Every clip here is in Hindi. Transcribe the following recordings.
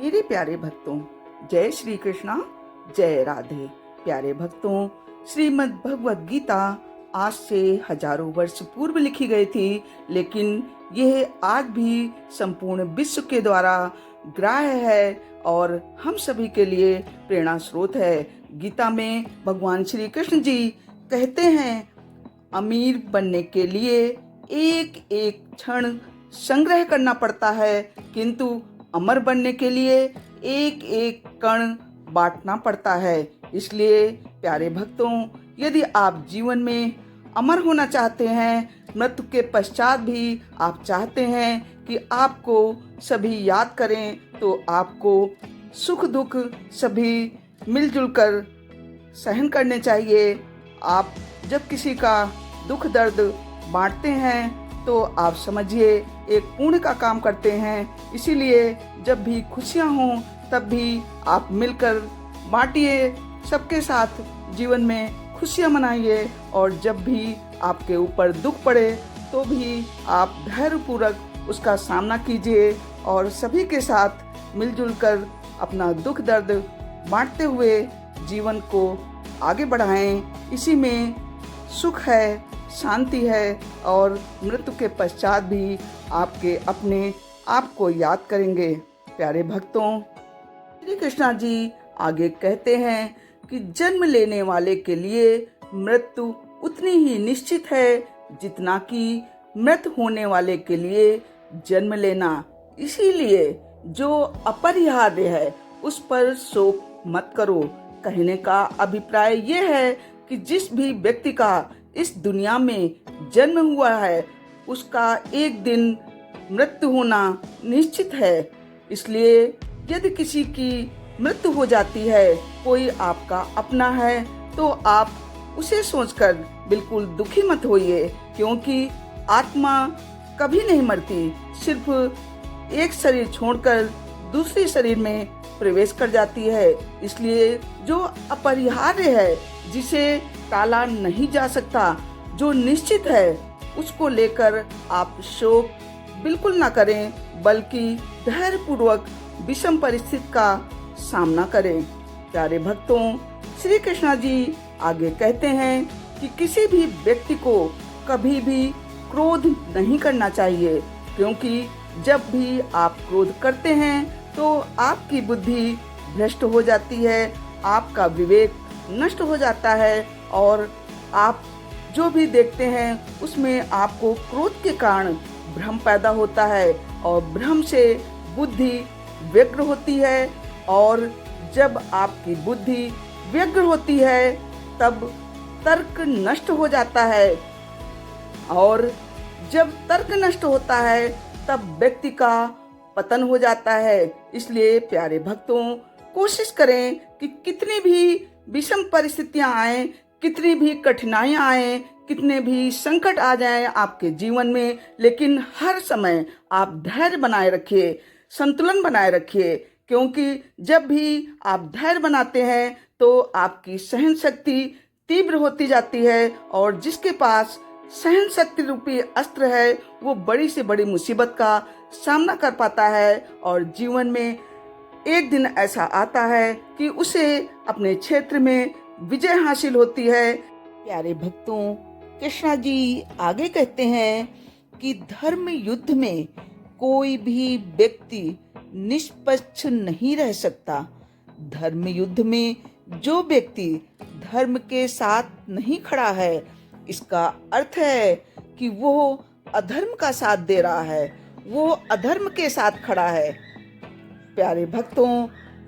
मेरे प्यारे भक्तों, जय श्री कृष्णा, जय राधे। प्यारे भक्तों, श्रीमद् भगवद गीता आज से हजारों वर्ष पूर्व लिखी गई थी, लेकिन यह आज भी संपूर्ण विश्व के द्वारा ग्राह्य है और हम सभी के लिए प्रेरणा स्रोत है। गीता में भगवान श्री कृष्ण जी कहते हैं, अमीर बनने के लिए एक एक क्षण संग्रह करना पड़ता है, किंतु अमर बनने के लिए एक एक कण बांटना पड़ता है। इसलिए प्यारे भक्तों, यदि आप जीवन में अमर होना चाहते हैं, मृत्यु के पश्चात भी आप चाहते हैं कि आपको सभी याद करें, तो आपको सुख दुख सभी मिलजुल कर सहन करने चाहिए। आप जब किसी का दुख दर्द बांटते हैं तो आप समझिए एक पुण्य का काम करते हैं। इसीलिए जब भी खुशियां हों तब भी आप मिलकर बांटिए, सबके साथ जीवन में खुशियां मनाइए, और जब भी आपके ऊपर दुख पड़े तो भी आप धैर्यपूर्वक उसका सामना कीजिए और सभी के साथ मिलजुल कर अपना दुख दर्द बांटते हुए जीवन को आगे बढ़ाएं। इसी में सुख है, शांति है, और मृत्यु के पश्चात भी आपके अपने आप को याद करेंगे। प्यारे भक्तों, श्री कृष्णा जी आगे कहते हैं कि जन्म लेने वाले के लिए मृत्यु उतनी ही निश्चित है जितना कि मृत होने वाले के लिए जन्म लेना। इसीलिए जो अपरिहार्य है उस पर शोक मत करो। कहने का अभिप्राय ये है कि जिस भी व्यक्ति का इस दुनिया में जन्म हुआ है उसका एक दिन मृत्यु होना निश्चित है। इसलिए यदि किसी की मृत्यु हो जाती है, कोई आपका अपना है, तो आप उसे सोचकर बिल्कुल दुखी मत होइए, क्योंकि आत्मा कभी नहीं मरती, सिर्फ एक शरीर छोड़कर दूसरे शरीर में प्रवेश कर जाती है। इसलिए जो अपरिहार्य है, जिसे टाला नहीं जा सकता, जो निश्चित है, उसको लेकर आप शोक बिल्कुल ना करें, बल्कि धैर्यपूर्वक विषम परिस्थिति का सामना करें। प्यारे भक्तों, श्री कृष्णा जी आगे कहते हैं कि किसी भी व्यक्ति को कभी भी क्रोध नहीं करना चाहिए, क्योंकि जब भी आप क्रोध करते हैं तो आपकी बुद्धि भ्रष्ट हो जाती है, आपका विवेक नष्ट हो जाता है, और आप जो भी देखते हैं उसमें आपको क्रोध के कारण भ्रम पैदा होता है, और भ्रम से बुद्धि व्यग्र होती है, और जब आपकी बुद्धि व्यग्र होती है तब तर्क नष्ट हो जाता है, और जब तर्क नष्ट होता है तब व्यक्ति का पतन हो जाता है। इसलिए प्यारे भक्तों, कोशिश करें कि कितनी भी विषम परिस्थितियां आए, कितनी भी कठिनाइयां आए, कितने भी संकट आ जाएं आपके जीवन में, लेकिन हर समय आप धैर्य बनाए रखिए, संतुलन बनाए रखिए, क्योंकि जब भी आप धैर्य बनाते हैं तो आपकी सहन शक्ति तीव्र होती जाती है, और जिसके पास सहन शक्ति रूपी अस्त्र है वो बड़ी से बड़ी मुसीबत का सामना कर पाता है, और जीवन में एक दिन ऐसा आता है कि उसे अपने क्षेत्र में विजय हासिल होती है। प्यारे भक्तों, कृष्णा जी आगे कहते हैं कि धर्म युद्ध में कोई भी व्यक्ति निष्पक्ष नहीं रह सकता। धर्म युद्ध में जो व्यक्ति धर्म के साथ नहीं खड़ा है, इसका अर्थ है कि वो अधर्म का साथ दे रहा है, वो अधर्म के साथ खड़ा है। प्यारे भक्तों,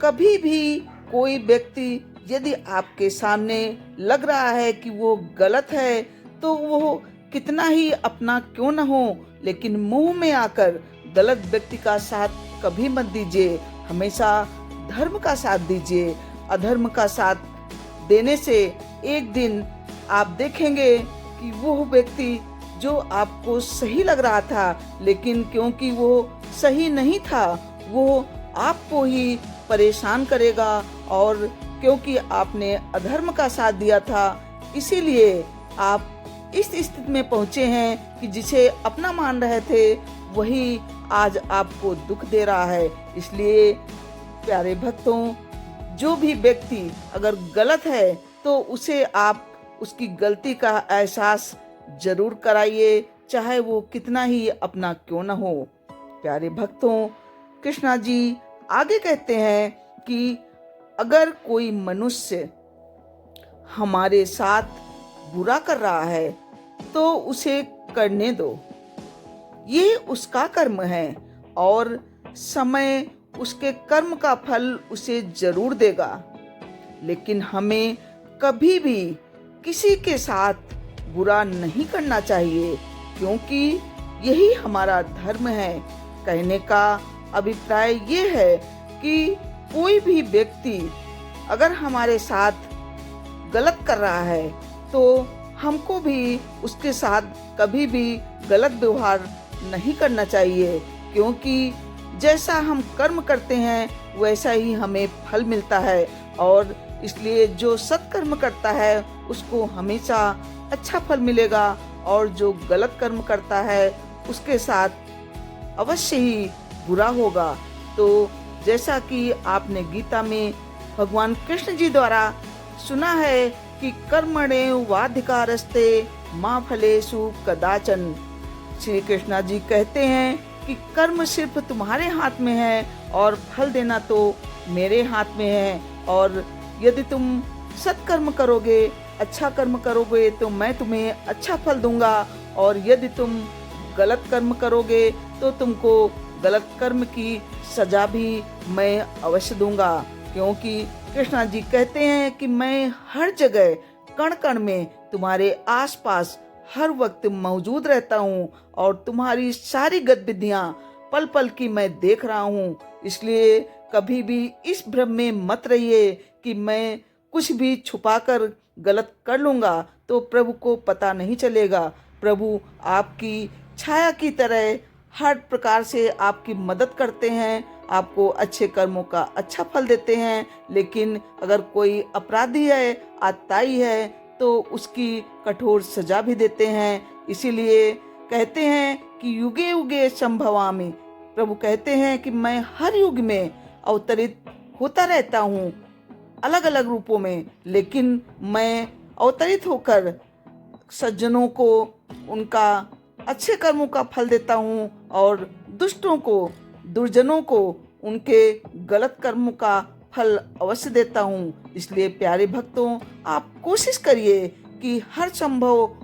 कभी भी कोई व्यक्ति यदि आपके सामने लग रहा है कि वो गलत है, तो वो कितना ही अपना क्यों न हो, लेकिन मुंह में आकर गलत व्यक्ति का साथ कभी मत दीजिए। हमेशा धर्म का साथ दीजिए। अधर्म का साथ देने से एक दिन आप देखेंगे कि वो व्यक्ति जो आपको सही लग रहा था, लेकिन क्योंकि वो सही नहीं था, वो आपको ही परेशान करेगा, और क्योंकि आपने अधर्म का साथ दिया था, इसीलिए आप इस स्थिति में पहुंचे हैं कि जिसे अपना मान रहे थे वही आज आपको दुख दे रहा है। इसलिए प्यारे भक्तों, जो भी व्यक्ति अगर गलत है तो उसे आप उसकी गलती का एहसास जरूर कराइए, चाहे वो कितना ही अपना क्यों न हो। प्यारे भक्तों, कृष्णा जी आगे कहते हैं कि अगर कोई मनुष्य हमारे साथ बुरा कर रहा है तो उसे करने दो, ये उसका कर्म है और समय उसके कर्म का फल उसे जरूर देगा। लेकिन हमें कभी भी किसी के साथ बुरा नहीं करना चाहिए, क्योंकि यही हमारा धर्म है। कहने का अभिप्राय ये है कि कोई भी व्यक्ति अगर हमारे साथ गलत कर रहा है तो हमको भी उसके साथ कभी भी गलत व्यवहार नहीं करना चाहिए, क्योंकि जैसा हम कर्म करते हैं वैसा ही हमें फल मिलता है। और इसलिए जो सत्कर्म करता है उसको हमेशा अच्छा फल मिलेगा, और जो गलत कर्म करता है उसके साथ अवश्य ही बुरा होगा। तो जैसा कि आपने गीता में भगवान कृष्ण जी द्वारा सुना है कि कर्मण्येव वाधिकारस्ते मा फलेषु कदाचन। श्री कृष्णा जी कहते हैं कि कर्म सिर्फ तुम्हारे हाथ में है और फल देना तो मेरे हाथ में है। और यदि तुम सत्कर्म करोगे, अच्छा कर्म करोगे तो मैं तुम्हें अच्छा फल दूंगा, और यदि तुम गलत कर्म करोगे तो तुमको गलत कर्म की सजा भी मैं अवश्य दूंगा। क्योंकि कृष्णा जी कहते हैं कि मैं हर जगह कण कण में तुम्हारे आसपास हर वक्त मौजूद रहता हूँ और तुम्हारी सारी गतिविधियां पल पल की मैं देख रहा हूँ। इसलिए कभी भी इस भ्रम में मत रहिए कि मैं कुछ भी छुपाकर गलत कर लूँगा तो प्रभु को पता नहीं चलेगा। प्रभु आपकी छाया की तरह हर प्रकार से आपकी मदद करते हैं, आपको अच्छे कर्मों का अच्छा फल देते हैं। लेकिन अगर कोई अपराधी है, आताई है, तो उसकी कठोर सजा भी देते हैं। इसीलिए कहते हैं कि युगे युगे संभवामि। प्रभु कहते हैं कि मैं हर युग में अवतरित होता रहता हूँ अलग अलग रूपों में, लेकिन मैं अवतरित होकर सज्जनों को उनका अच्छे कर्मों का फल देता हूँ और दुष्टों को, दुर्जनों को उनके गलत कर्मों का फल अवश्य देता हूँ। इसलिए प्यारे भक्तों, आप कोशिश करिए कि हर संभव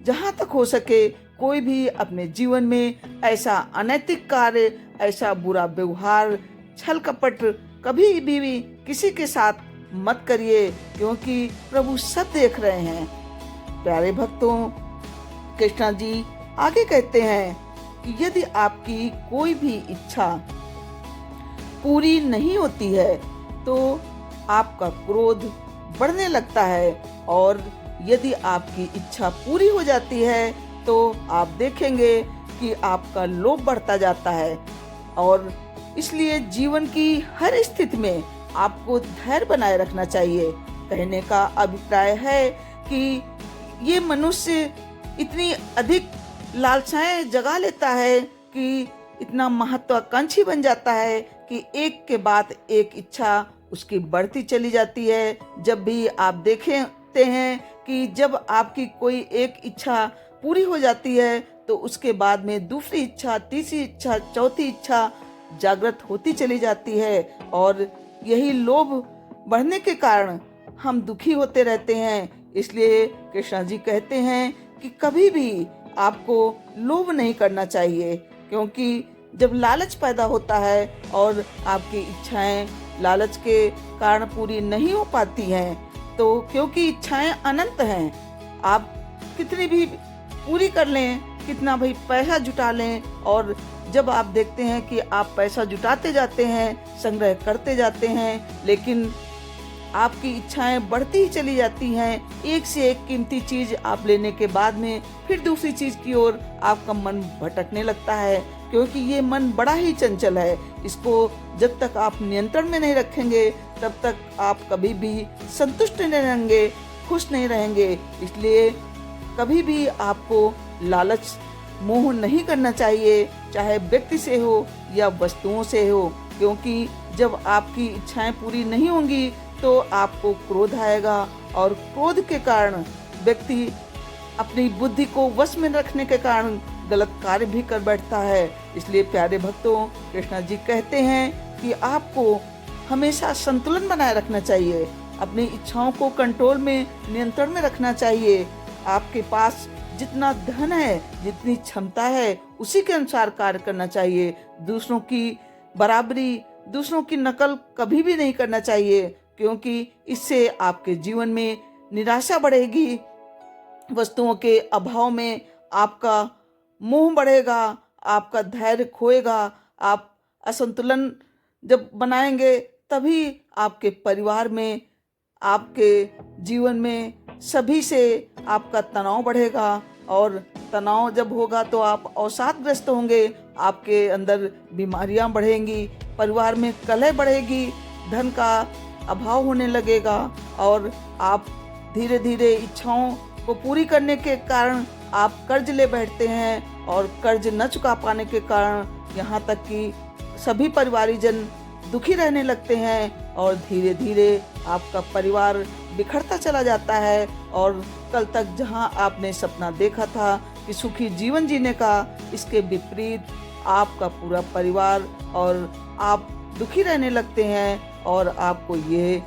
जहाँ तक हो सके कोई भी अपने जीवन में ऐसा अनैतिक कार्य, ऐसा बुरा व्यवहार, छल कपट कभी भी किसी के साथ मत करिए, क्योंकि प्रभु सब देख रहे हैं। प्यारे भक्तों, कृष्णा जी आगे कहते हैं कि यदि आपकी कोई भी इच्छा पूरी नहीं होती है तो आपका क्रोध बढ़ने लगता है, और यदि आपकी इच्छा पूरी हो जाती है तो आप देखेंगे कि आपका लोभ बढ़ता जाता है। और इसलिए जीवन की हर स्थिति में आपको धैर्य बनाए रखना चाहिए। कहने का अभिप्राय है कि ये मनुष्य इतनी अधिक लालसाएं जगा लेता है कि इतना महत्वाकांक्षी बन जाता है कि एक के बाद एक इच्छा उसकी बढ़ती चली जाती है। जब भी आप देखते हैं कि जब आपकी कोई एक इच्छा पूरी हो जाती है तो उसके बाद में दूसरी इच्छा, तीसरी इच्छा, चौथी इच्छा जागृत होती चली जाती है, और यही लोभ बढ़ने के कारण हम दुखी होते रहते हैं। इसलिए कृष्णा जी कहते हैं कि कभी भी आपको लोभ नहीं करना चाहिए, क्योंकि जब लालच पैदा होता है और आपकी इच्छाएं लालच के कारण पूरी नहीं हो पाती हैं, तो क्योंकि इच्छाएं अनंत हैं, आप कितनी भी पूरी कर लें, कितना भी पैसा जुटा लें, और जब आप देखते हैं कि आप पैसा जुटाते जाते हैं, संग्रह करते जाते हैं, लेकिन आपकी इच्छाएं बढ़ती ही चली जाती हैं। एक से एक कीमती चीज आप लेने के बाद में फिर दूसरी चीज की ओर आपका मन भटकने लगता है, क्योंकि ये मन बड़ा ही चंचल है। इसको जब तक आप नियंत्रण में नहीं रखेंगे तब तक आप कभी भी संतुष्ट नहीं रहेंगे, खुश नहीं रहेंगे। इसलिए कभी भी आपको लालच मोह नहीं करना चाहिए, चाहे व्यक्ति से हो या वस्तुओं से हो। क्योंकि जब आपकी इच्छाएं पूरी नहीं होंगी तो आपको क्रोध आएगा और क्रोध के कारण व्यक्ति अपनी बुद्धि को वश में रखने के कारण गलत कार्य भी कर बैठता है। इसलिए प्यारे भक्तों, कृष्णा जी कहते हैं कि आपको हमेशा संतुलन बनाए रखना चाहिए, अपनी इच्छाओं को कंट्रोल में, नियंत्रण में रखना चाहिए। आपके पास जितना धन है, जितनी क्षमता है, उसी के अनुसार कार्य करना चाहिए। दूसरों की बराबरी, दूसरों की नकल कभी भी नहीं करना चाहिए, क्योंकि इससे आपके जीवन में निराशा बढ़ेगी, वस्तुओं के अभाव में आपका मोह बढ़ेगा, आपका धैर्य खोएगा। आप असंतुलन जब बनाएंगे तभी आपके परिवार में, आपके जीवन में सभी से आपका तनाव बढ़ेगा, और तनाव जब होगा तो आप अवसादग्रस्त होंगे, आपके अंदर बीमारियां बढ़ेंगी, परिवार में कलह बढ़ेगी, धन का अभाव होने लगेगा, और आप धीरे धीरे इच्छाओं को पूरी करने के कारण आप कर्ज ले बैठते हैं, और कर्ज न चुका पाने के कारण यहाँ तक कि सभी परिवारीजन दुखी रहने लगते हैं, और धीरे धीरे आपका परिवार बिखरता चला जाता है। और कल तक जहां आपने सपना देखा था कि सुखी जीवन जीने का, इसके विपरीत आपका पूरा परिवार और आप दुखी रहने लगते हैं, और आपको ये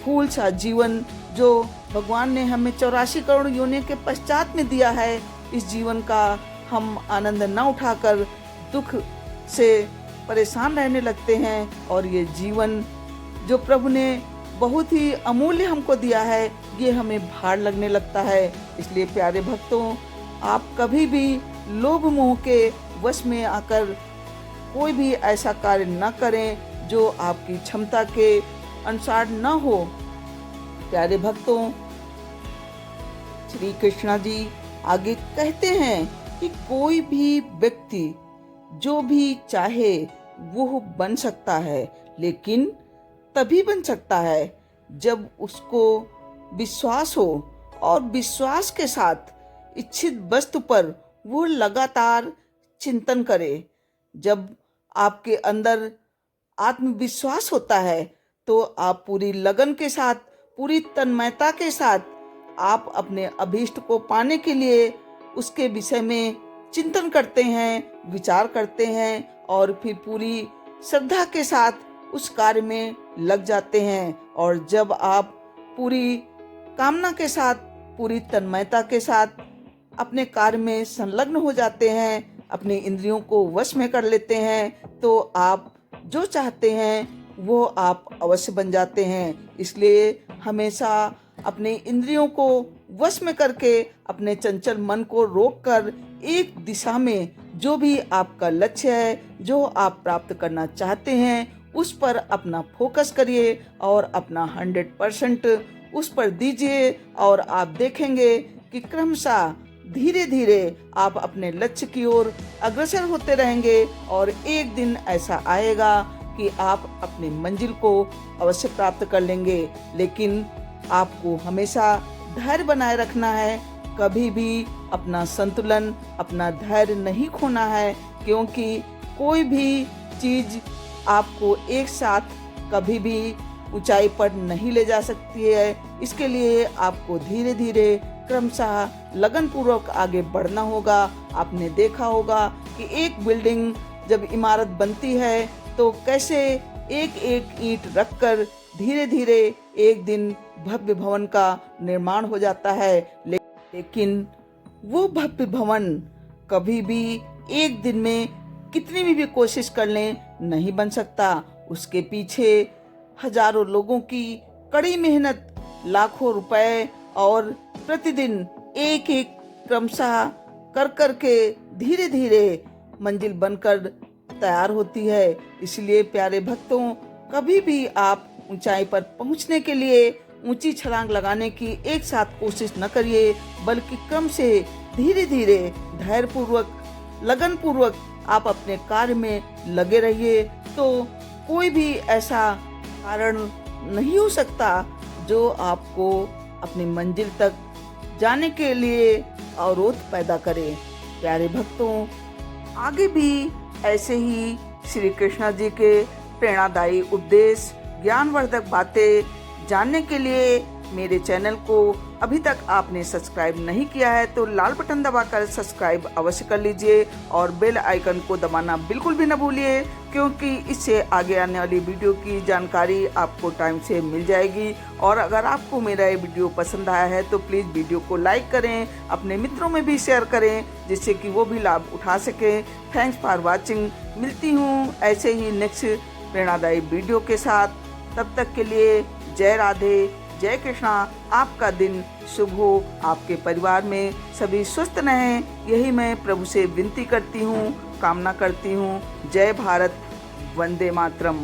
फूल सा जीवन जो भगवान ने हमें 84 करोड़ योनि के पश्चात में दिया है, इस जीवन का हम आनंद न उठाकर दुख से परेशान रहने लगते हैं। और ये जीवन जो प्रभु ने बहुत ही अमूल्य हमको दिया है, ये हमें भार लगने लगता है। इसलिए प्यारे भक्तों, आप कभी भी लोभ मोह के वश में आकर कोई भी ऐसा कार्य न करें जो आपकी क्षमता के अनुसार न हो। प्यारे भक्तों, श्री कृष्णा जी आगे कहते हैं कि कोई भी व्यक्ति जो भी चाहे वो बन सकता है, लेकिन तभी बन सकता है जब उसको विश्वास हो, और विश्वास के साथ इच्छित वस्तु पर वो लगातार चिंतन करे। जब आपके अंदर आत्मविश्वास होता है तो आप पूरी लगन के साथ, पूरी तन्मयता के साथ आप अपने अभीष्ट को पाने के लिए उसके विषय में चिंतन करते हैं, विचार करते हैं, और फिर पूरी श्रद्धा के साथ उस कार्य में लग जाते हैं। और जब आप पूरी कामना के साथ, पूरी तन्मयता के साथ अपने कार्य में संलग्न हो जाते हैं, अपने इंद्रियों को वश में कर लेते हैं, तो आप जो चाहते हैं वो आप अवश्य बन जाते हैं। इसलिए हमेशा अपने इंद्रियों को वश में करके, अपने चंचल मन को रोककर एक दिशा में जो भी आपका लक्ष्य है, जो आप प्राप्त करना चाहते हैं, उस पर अपना फोकस करिए और अपना 100% उस पर दीजिए, और आप देखेंगे कि क्रमशः धीरे धीरे आप अपने लक्ष्य की ओर अग्रसर होते रहेंगे, और एक दिन ऐसा आएगा कि आप अपनी मंजिल को अवश्य प्राप्त कर लेंगे। लेकिन आपको हमेशा धैर्य बनाए रखना है, कभी भी अपना संतुलन, अपना धैर्य नहीं खोना है, क्योंकि कोई भी चीज आपको एक साथ कभी भी ऊंचाई पर नहीं ले जा सकती है। इसके लिए आपको धीरे धीरे क्रमशः लगन पूर्वक आगे बढ़ना होगा। आपने देखा होगा कि एक बिल्डिंग जब इमारत बनती है तो कैसे एक एक ईंट रखकर धीरे धीरे एक दिन भव्य भवन का निर्माण हो जाता है। लेकिन वो भव्य भवन कभी भी एक दिन में कितनी भी कोशिश कर लें नहीं बन सकता। उसके पीछे हजारों लोगों की कड़ी मेहनत, लाखों रुपए और प्रतिदिन एक एक क्रमशः कर कर के धीरे धीरे मंजिल बनकर तैयार होती है। इसलिए प्यारे भक्तों, कभी भी आप ऊंचाई पर पहुंचने के लिए ऊंची छलांग लगाने की एक साथ कोशिश न करिए, बल्कि क्रम से धीरे धीरे धैर्य पूर्वक, लगन पूर्वक आप अपने कार्य में लगे रहिए। तो कोई भी ऐसा कारण नहीं हो सकता जो आपको अपनी मंजिल तक जाने के लिए अवरोध पैदा करे। प्यारे भक्तों, आगे भी ऐसे ही श्री कृष्ण जी के प्रेरणादायी उपदेश, ज्ञानवर्धक बातें जानने के लिए मेरे चैनल को अभी तक आपने सब्सक्राइब नहीं किया है तो लाल बटन दबाकर सब्सक्राइब अवश्य कर लीजिए और बेल आइकन को दबाना बिल्कुल भी न भूलिए, क्योंकि इससे आगे आने वाली वीडियो की जानकारी आपको टाइम से मिल जाएगी। और अगर आपको मेरा ये वीडियो पसंद आया है तो प्लीज़ वीडियो को लाइक करें, अपने मित्रों में भी शेयर करें जिससे कि वो भी लाभ उठा सकें। Thanks for watching. मिलती हूँ ऐसे ही नेक्स्ट प्रेरणादायी वीडियो के साथ। तब तक के लिए जय राधे, जय कृष्णा। आपका दिन शुभ हो, आपके परिवार में सभी स्वस्थ रहें, यही मैं प्रभु से विनती करती हूँ, कामना करती हूँ। जय भारत, वंदे मातरम।